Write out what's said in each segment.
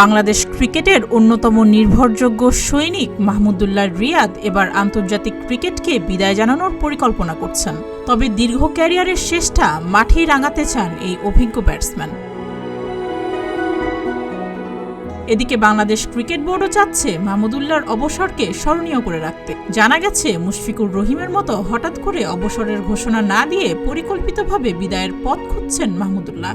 বাংলাদেশ ক্রিকেটের অন্যতম নির্ভরযোগ্য সৈনিক মাহমুদুল্লাহ রিয়াদ এবার আন্তর্জাতিক ক্রিকেটকে বিদায় জানানোর পরিকল্পনা করছেন। তবে দীর্ঘ ক্যারিয়ারের শেষটা মাঠেই রাঙাতে চান এই অভিজ্ঞ ব্যাটসম্যান। এদিকে বাংলাদেশ ক্রিকেট বোর্ডও চাচ্ছে মাহমুদুল্লাহর অবসরকে স্মরণীয় করে রাখতে। জানা গেছে, মুশফিকুর রহিমের মতো হঠাৎ করে অবসরের ঘোষণা না দিয়ে পরিকল্পিতভাবে বিদায়ের পথ খুঁজছেন মাহমুদুল্লাহ।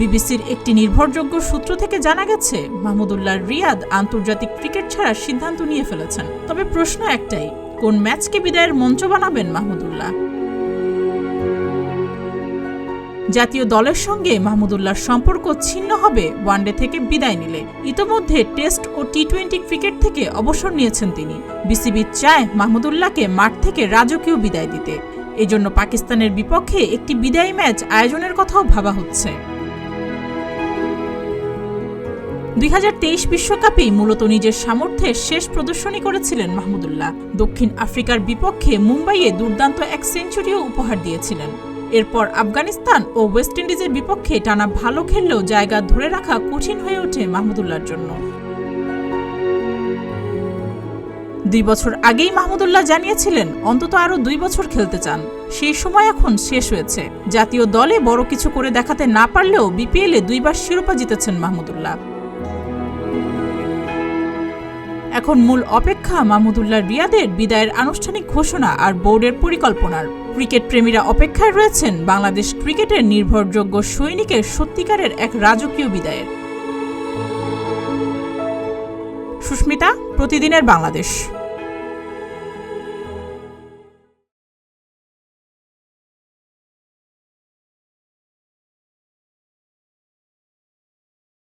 বিবিসির একটি নির্ভরযোগ্য সূত্র থেকে জানা গেছে, মাহমুদুল্লাহ রিয়াদ আন্তর্জাতিক ক্রিকেট ছাড়ার সিদ্ধান্ত নিয়ে ফেলেছেন। তবে প্রশ্ন একটাই, কোন ম্যাচকে বিদায়ের মঞ্চ বানাবেন মাহমুদুল্লাহ? জাতীয় দলের সঙ্গে মাহমুদুল্লাহর সম্পর্ক ছিন্ন হবে ওয়ানডে থেকে বিদায় নিলে। ইতোমধ্যে টেস্ট ও টি-20 ক্রিকেট থেকে অবসর নিয়েছেন তিনি। বিসিবি চায় মাহমুদুল্লাহকে মাঠ থেকে রাজকীয় বিদায় দিতে। এজন্য পাকিস্তানের বিপক্ষে একটি বিদায়ী ম্যাচ আয়োজনের কথাও ভাবা হচ্ছে। 2023 বিশ্বকাপেই মূলত নিজের সামর্থ্যে শেষ প্রদর্শনী করেছিলেন মাহমুদুল্লাহ। দক্ষিণ আফ্রিকার বিপক্ষে মুম্বাইয়ে দুর্দান্ত এক সেঞ্চুরিও উপহার দিয়েছিলেন। এরপর আফগানিস্তান ও ওয়েস্ট ইন্ডিজের বিপক্ষে টানা ভালো খেললেও জায়গা ধরে রাখা কঠিন হয়ে ওঠে মাহমুদুল্লাহর জন্য। 2 বছর আগেই মাহমুদুল্লাহ জানিয়েছিলেন অন্তত আরও 2 বছর খেলতে চান। সেই সময় এখন শেষ হয়েছে। জাতীয় দলে বড় কিছু করে দেখাতে না পারলেও বিপিএলে 2 বার শিরোপা জিতেছেন মাহমুদুল্লাহ। এখন মূল অপেক্ষা মাহমুদুল্লাহ রিয়াদের বিদায়ের আনুষ্ঠানিক ঘোষণা আর বোর্ডের পরিকল্পনার। ক্রিকেট প্রেমীরা অপেক্ষায় রয়েছেন বাংলাদেশ ক্রিকেটের নির্ভরযোগ্য সৈনিকের সত্যিকারের এক রাজকীয় বিদায়ের। সুস্মিতা, প্রতিদিনের বাংলাদেশ।